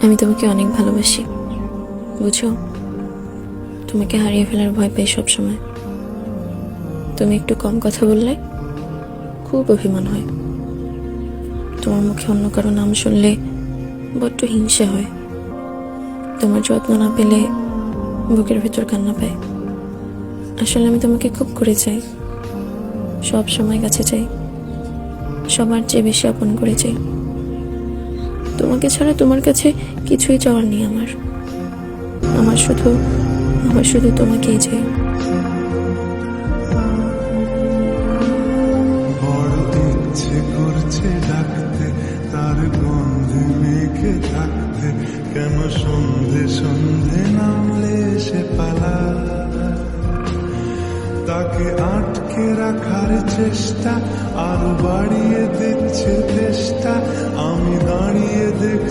আমি তোমাকে অনেক ভালোবাসি, বুঝো? তোমাকে হারিয়ে ফেলার ভয় পাই সব সময়। তুমি একটু কম কথা বললে খুব অভিমান হয়। তোমার মুখে অন্য কারো নাম শুনলে বড্ড হিংসা হয়। তোমার যত্ন না পেলে বুকের ভেতর কান্না পায়। আসলে আমি তোমাকে খুব করে চাই, সব সময় কাছে চাই, সবার চেয়ে বেশি আপন করে চাই। তোমাকে ছাড়া তোমার কাছে কিছুই চাওয়ার নেই আমার। আমার শুধু তোমাকেই চাই। বড় ইচ্ছে করছে ডাকতে, তার গন্ধে মেঘে থাকতে, কেন সন্ধে সন্ধে নামলে সে পালা। তাকে আটকে রাখার চেষ্টা আরো বাড়িয়ে দিচ্ছে চেষ্টা, আমি দাঁড়িয়ে দেখছি